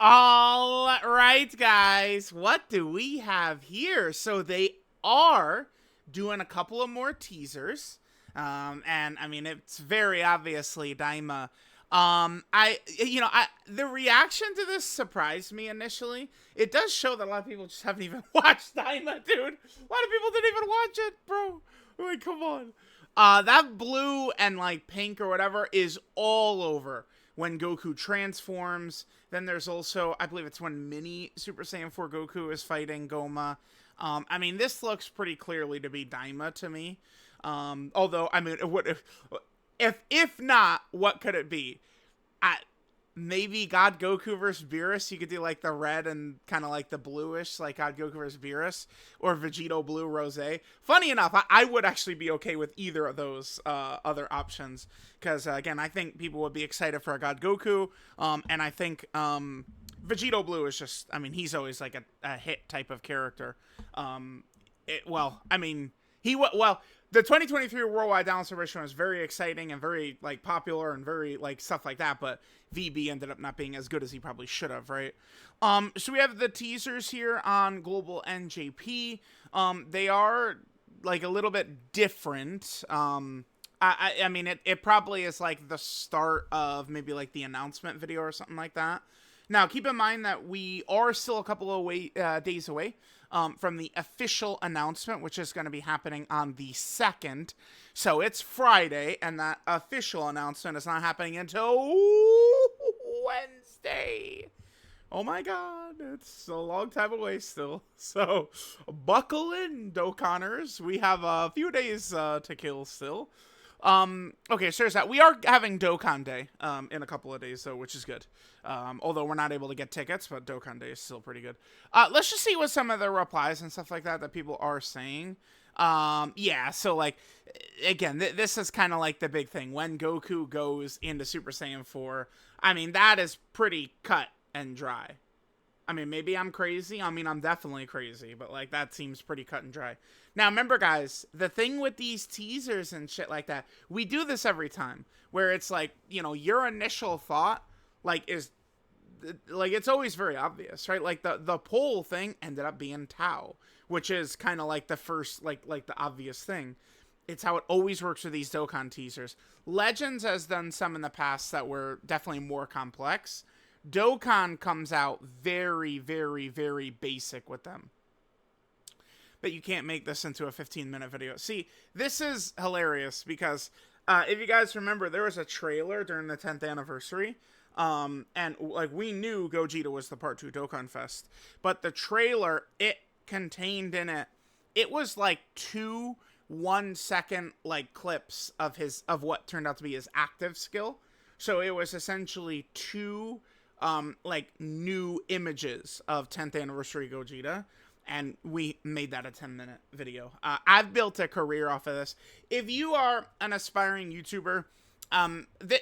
All right, guys, what do we have here? So they are doing a couple of more teasers. And I mean, it's very obviously DAIMA. The reaction to this surprised me initially. It does show that a lot of people just haven't even watched DAIMA, dude. A lot of people didn't even watch it, bro. Like, come on. That blue and like pink or whatever is all over when Goku transforms. Then there's also, I believe it's when Mini Super Saiyan 4 Goku is fighting Goma. I mean, this looks pretty clearly to be DAIMA to me. Although, I mean, what if not, what could it be? Maybe God Goku versus Beerus. You could do like the red and kind of like the bluish, like God Goku versus Beerus, or Vegito Blue Rose. Funny enough, I would actually be okay with either of those other options, because again, I think people would be excited for a God Goku, and I think Vegito Blue is just, I mean, he's always like a hit type of character. The 2023 Worldwide Down Celebration was very exciting and very like popular and very like stuff like that, but VB ended up not being as good as he probably should have, right? So we have the teasers here on Global NJP. They are like a little bit different. I mean, it probably is like the start of maybe like the announcement video or something like that. Now, keep in mind that we are still a couple of days away from the official announcement, which is going to be happening on the 2nd. So it's Friday, and that official announcement is not happening until Wednesday. Oh my god, it's a long time away still. So buckle in, Dokkanners. We have a few days to kill still. Okay, so there's that. We are having Dokkan Day in a couple of days, though, which is good. Although we're not able to get tickets, but Dokkan Day is still pretty good. Let's just see what some of the replies and stuff like that people are saying. Yeah, so, like, again, this is kind of like the big thing. When Goku goes into Super Saiyan 4, I mean, that is pretty cut and dry. I mean, maybe I'm crazy. I mean, I'm definitely crazy, but, like, that seems pretty cut and dry. Now, remember, guys, the thing with these teasers and shit like that, we do this every time, where it's like, you know, your initial thought, like, is, like, it's always very obvious, right? Like, the poll thing ended up being Tao, which is kind of like the first, like the obvious thing. It's how it always works with these Dokkan teasers. Legends has done some in the past that were definitely more complex. Dokkan comes out very, very, very basic with them. But you can't make this into a 15-minute video. See, this is hilarious because if you guys remember, there was a trailer during the 10th anniversary. And like we knew Gogeta was the Part 2 Dokkan Fest. But the trailer, it contained in it, it was like 2 1-second like clips of what turned out to be his active skill. So it was essentially 2 like new images of 10th anniversary Gogeta, and we made that a 10-minute video. I've built a career off of this. If you are an aspiring YouTuber,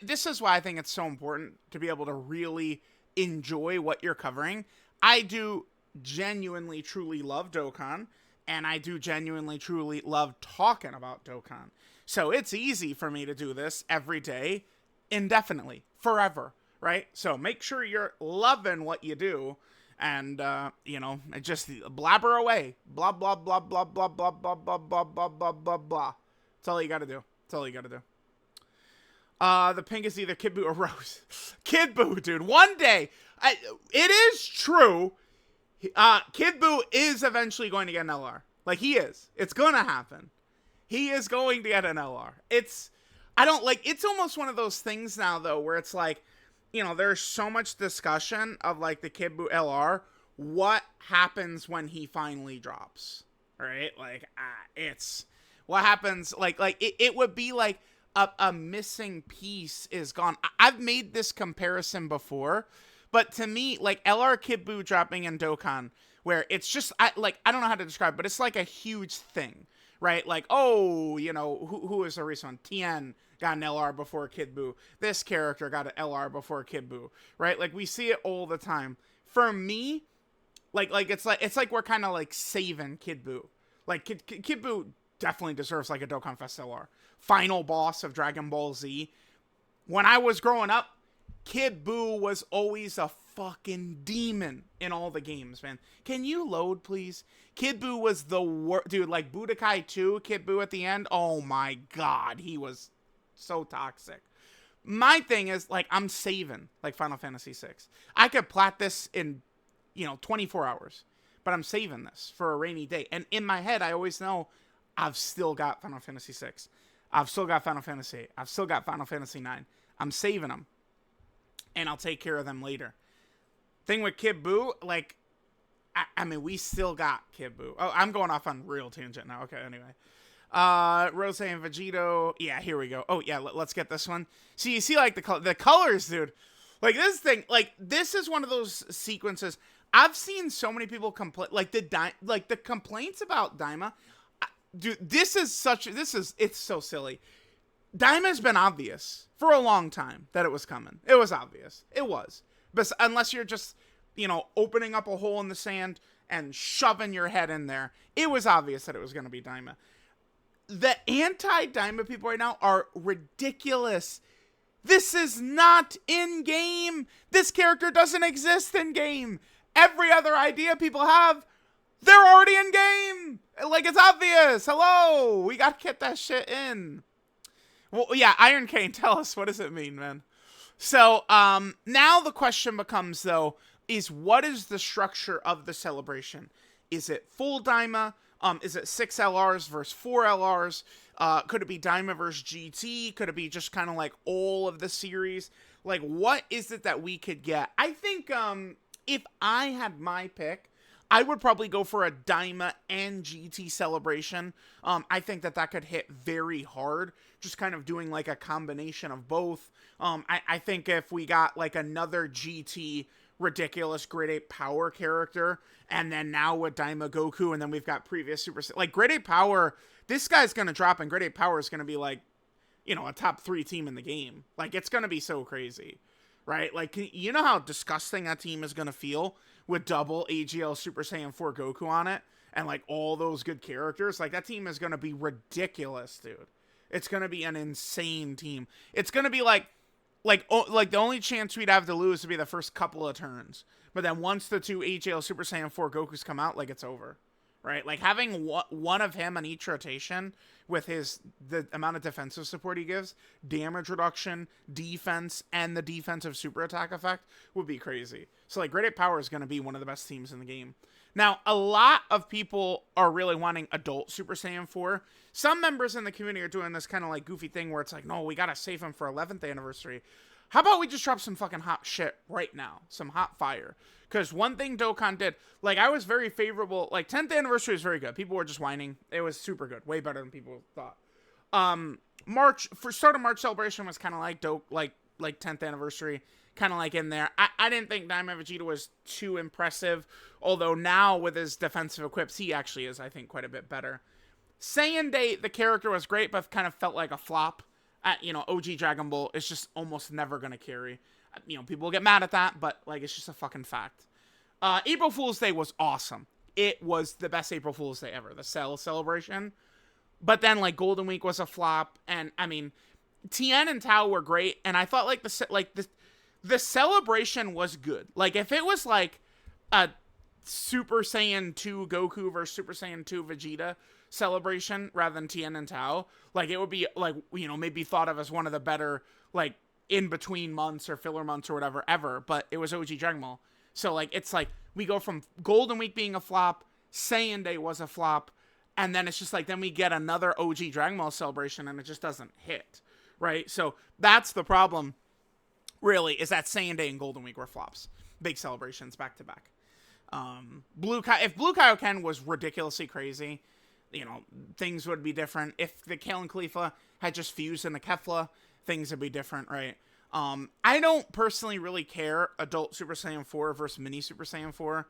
this is why I think it's so important to be able to really enjoy what you're covering. I do genuinely, truly love Dokkan, and I do genuinely, truly love talking about Dokkan. So it's easy for me to do this every day, indefinitely, forever. Right? So make sure you're loving what you do and, you know, just blabber away. Blah, blah, blah, blah, blah, blah, blah, blah, blah, blah, blah, blah, blah. That's all you gotta do. That's all you gotta do. The pink is either Kid Buu or Rose. Kid Buu, dude. One day, it is true, Kid Buu is eventually going to get an LR. Like, he is. It's gonna happen. He is going to get an LR. It's almost one of those things now, though, where it's like, you know, there's so much discussion of, like, the Kid Buu LR. What happens when he finally drops? Right? Like, it's... What happens... Like it would be like a missing piece is gone. I've made this comparison before, but to me, like, LR Kid Buu dropping in Dokkan, where it's just... I don't know how to describe it, but it's like a huge thing. Right? Like, oh, you know, who is the recent one? Tien got an LR before Kid Buu. This character got an LR before Kid Buu. Right? Like, we see it all the time. For me, it's like we're kind of like saving Kid Buu. Like, Kid Buu definitely deserves like a Dokkan Fest LR. Final boss of Dragon Ball Z. When I was growing up, Kid Buu was always a fucking demon in all the games, man. Can you load, please? Kid Buu was the worst. Dude, like Budokai 2, Kid Buu at the end. Oh my god, he was so toxic. My thing is, like, I'm saving, like, Final Fantasy 6. I could plat this in, 24 hours. But I'm saving this for a rainy day. And in my head, I always know I've still got Final Fantasy 6. I've still got Final Fantasy 8. I've still got Final Fantasy 9. I'm saving them. And I'll take care of them later. Thing with Kid Buu, like, I mean, we still got Kid Buu. Oh, I'm going off on real tangent now. Okay, anyway. Rose and Vegito. Yeah, here we go. Oh, yeah, let's get this one. See, you see, like, the colors, dude. Like, this thing, like, this is one of those sequences. I've seen so many people complain, like, the complaints about DAIMA. Dude, it's so silly. DAIMA's been obvious for a long time that it was coming. It was obvious. It was. But unless you're just, opening up a hole in the sand and shoving your head in there, it was obvious that it was going to be DAIMA. The anti-DAIMA people right now are ridiculous. This is not in-game. This character doesn't exist in-game. Every other idea people have, they're already in-game. Like, it's obvious. Hello. We got to get that shit in. Well, yeah, Iron Cane, tell us, what does it mean, man? So, now the question becomes, though, is what is the structure of the celebration? Is it full DAIMA? Is it 6 LRs versus 4 LRs? Could it be DAIMA versus GT? Could it be just kind of like all of the series? Like, what is it that we could get? I think, if I had my pick, I would probably go for a DAIMA and GT celebration. I think that could hit very hard, just kind of doing like a combination of both. I think if we got like another GT ridiculous Grade 8 power character, and then now with DAIMA Goku, and then we've got previous Super... Like, Grade 8 power, this guy's going to drop, and Grade 8 power is going to be like, a top 3 team in the game. Like, it's going to be so crazy. Right? Like, you know how disgusting that team is going to feel with double AGL Super Saiyan 4 Goku on it? And, like, all those good characters? Like, that team is going to be ridiculous, dude. It's going to be an insane team. It's going to be like the only chance we'd have to lose would be the first couple of turns. But then once the 2 AGL Super Saiyan 4 Gokus come out, like, it's over. Right? Like, having one of him on each rotation with the amount of defensive support he gives, damage reduction, defense, and the defensive super attack effect would be crazy. So, like, Grade 8 Power is going to be one of the best teams in the game. Now, a lot of people are really wanting adult Super Saiyan 4. Some members in the community are doing this kind of, like, goofy thing where it's like, no, we got to save him for 11th anniversary. How about we just drop some fucking hot shit right now? Some hot fire. Because one thing Dokkan did, like, I was very favorable. Like, 10th anniversary is very good. People were just whining. It was super good. Way better than people thought. Start of March celebration was kind of like like 10th anniversary. Kind of like in there. I didn't think DAIMA Vegeta was too impressive. Although now with his defensive equips, he actually is, I think, quite a bit better. Saiyan Day, the character was great, but kind of felt like a flop. OG Dragon Ball is just almost never going to carry. People will get mad at that, but, like, it's just a fucking fact. April Fool's Day was awesome. It was the best April Fool's Day ever. The Cell celebration. But then, like, Golden Week was a flop. And, I mean, Tien and Tao were great. And I thought, like, the celebration was good. Like, if it was, like, a Super Saiyan 2 Goku versus Super Saiyan 2 Vegeta celebration rather than Tien and Tao, like, it would be, like, maybe thought of as one of the better, like, in-between months or filler months or whatever ever, but it was OG Dragon Ball. So, like, it's like, we go from Golden Week being a flop, Saiyan Day was a flop, and then it's just like, then we get another OG Dragon Ball celebration, and it just doesn't hit, right? So, that's the problem, really, is that Saiyan Day and Golden Week were flops. Big celebrations back-to-back. If Blue Kaioken was ridiculously crazy, things would be different. If the Kale Khalifa had just fused in the Kefla, things would be different, right? I don't personally really care adult Super Saiyan 4 versus mini Super Saiyan 4.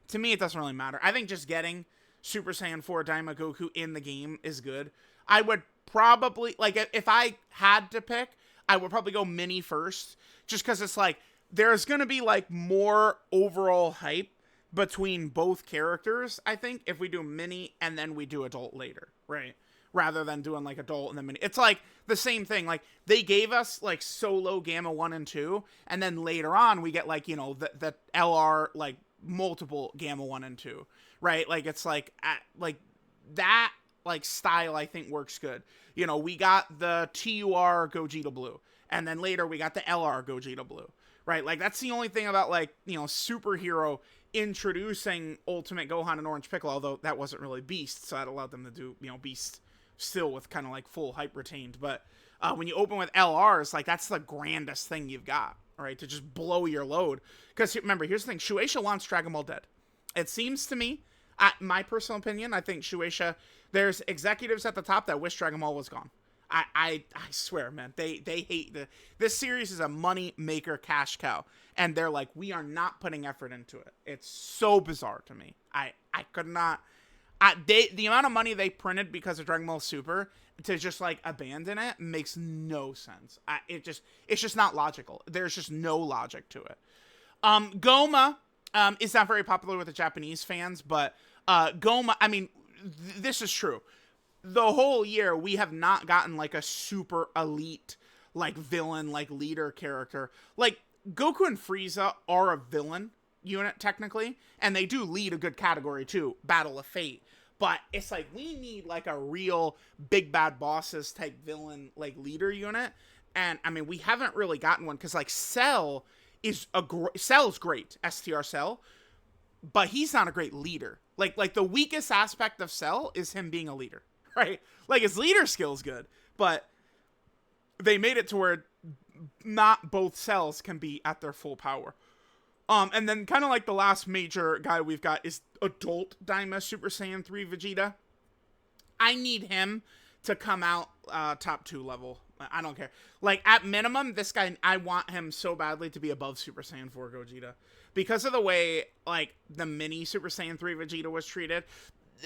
To me, it doesn't really matter. I think just getting Super Saiyan 4 DAIMA Goku in the game is good. I would probably, like, if I had to pick, I would probably go mini first, just because it's like, there's going to be, like, more overall hype between both characters, I think, if we do mini and then we do adult later, right? rather than doing like adult and then mini. It's like the same thing. Like they gave us like solo Gamma 1 and 2, and then later on we get like, you know, the LR like multiple Gamma 1 and 2, right? Like it's like like that like style I think works good. You know, we got the TUR Gogeta Blue, and then later we got the LR Gogeta Blue, right? Like that's the only thing about like, you know, superhero introducing Ultimate Gohan and Orange Piccolo, although that wasn't really Beast, so that allowed them to do, you know, Beast still with kind of like full hype retained. But when you open with LRs, like that's the grandest thing you've got, right? To just blow your load. Because remember, here's the thing, Shueisha wants Dragon Ball dead. It seems to me, my personal opinion, I think Shueisha, there's executives at the top that wish Dragon Ball was gone. I swear, man, they hate this series is a money maker cash cow, and they're like, we are not putting effort into it. It's so bizarre to me. I could not. The amount of money they printed because of Dragon Ball Super to just like abandon it makes no sense. It's just not logical. There's just no logic to it. Goma is not very popular with the Japanese fans, but Goma, I mean, this is true. The whole year we have not gotten like a super elite like villain like leader character. Like Goku and Frieza are a villain unit technically, and they do lead a good category too, Battle of Fate. But it's like we need like a real big bad bosses type villain like leader unit, and I mean we haven't really gotten one because like Cell is Cell's great, STR Cell, but he's not a great leader. Like the weakest aspect of Cell is him being a leader. Right? Like his leader skill's good, but they made it to where not both cells can be at their full power. And then kind of like the last major guy we've got is adult DAIMA Super Saiyan 3 Vegeta. I need him to come out top 2 level. I don't care. Like at minimum, this guy, I want him so badly to be above Super Saiyan 4 Gogeta. Because of the way like the mini Super Saiyan 3 Vegeta was treated.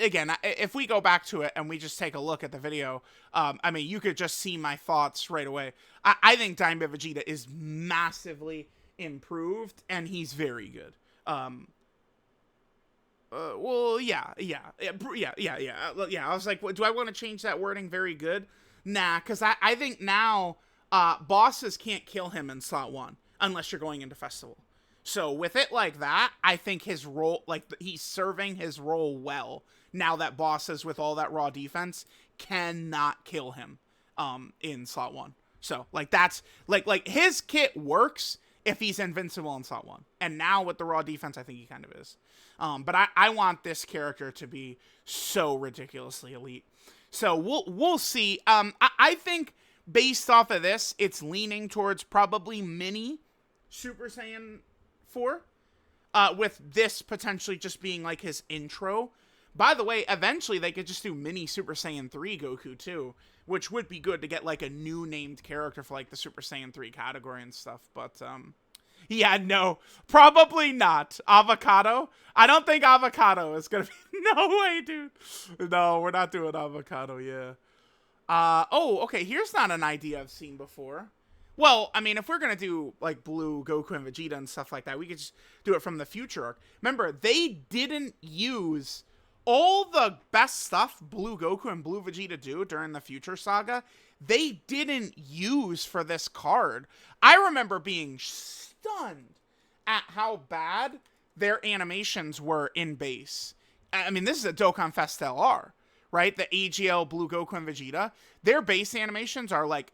Again, if we go back to it and we just take a look at the video, I mean, you could just see my thoughts right away. I think Daima Vegeta is massively improved, and he's very good. Well, yeah. I was like, do I want to change that wording? Very good? Nah, because I think now bosses can't kill him in slot 1 unless you're going into festival. So with it like that, I think his role, like he's serving his role well. Now that bosses with all that raw defense cannot kill him in slot 1. So like that's like his kit works if he's invincible in slot 1. And now with the raw defense, I think he kind of is. But I want this character to be so ridiculously elite. So we'll see. I think based off of this, it's leaning towards probably mini Super Saiyan 4, with this potentially just being like his intro. By the way, eventually they could just do mini Super Saiyan 3 Goku too, which would be good to get like a new named character for like the Super Saiyan 3 category and stuff. But yeah, no, probably not. Avocado? I don't think Avocado is gonna be. No way, dude. No, we're not doing Avocado. Yeah. Oh, okay. Here's not an idea I've seen before. Well, I mean, if we're going to do, like, Blue, Goku, and Vegeta and stuff like that, we could just do it from the Future arc. Remember, they didn't use all the best stuff Blue Goku and Blue Vegeta do during the Future Saga. They didn't use for this card. I remember being stunned at how bad their animations were in base. I mean, this is a Dokkan Fest LR, right? The AGL, Blue Goku, and Vegeta. Their base animations are, like,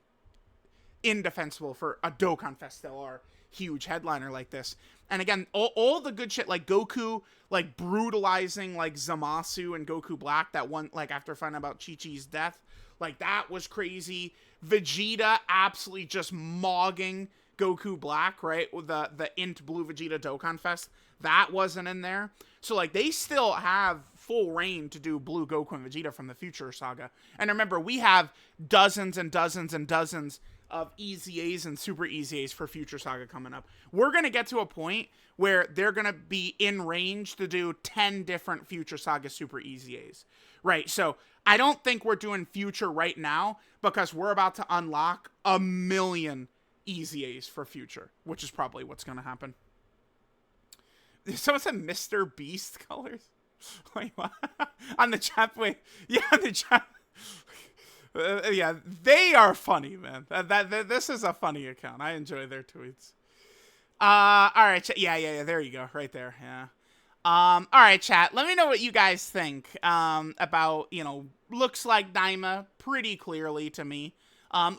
indefensible for a Dokkan Fest LR huge headliner like this. And again, all the good shit, like Goku, like brutalizing like Zamasu and Goku Black, that one, like after finding out about Chi-Chi's death, like that was crazy. Vegeta absolutely just mogging Goku Black, right? With the Int Blue Vegeta Dokkan Fest, that wasn't in there. So like they still have full reign to do Blue Goku and Vegeta from the Future Saga. And remember, we have dozens and dozens and dozens of EZAs and Super EZAs for Future Saga coming up. We're going to get to a point where they're going to be in range to do 10 different Future Saga Super EZAs, right? So I don't think we're doing Future right now because we're about to unlock 1,000,000 EZAs for Future, which is probably what's going to happen. Someone said Mr. Beast colors. Wait, what? On the chat, wait. Yeah, on the chat. Yeah, they are funny, man. This is a funny account. I enjoy their tweets. All right, yeah. There you go, right there. Yeah. All right, chat. Let me know what you guys think. About looks like DAIMA pretty clearly to me.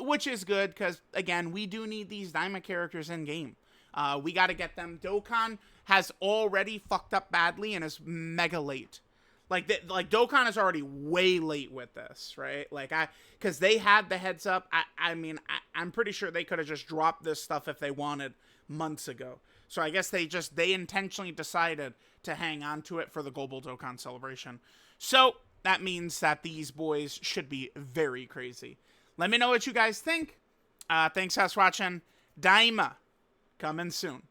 Which is good because again, we do need these DAIMA characters in game. We got to get them. Dokkan has already fucked up badly and is mega late. Like Dokkan is already way late with this, right? Because they had the heads up. I'm pretty sure they could have just dropped this stuff if they wanted months ago. So I guess they intentionally decided to hang on to it for the global Dokkan celebration. So that means that these boys should be very crazy. Let me know what you guys think. Thanks for watching. DAIMA coming soon.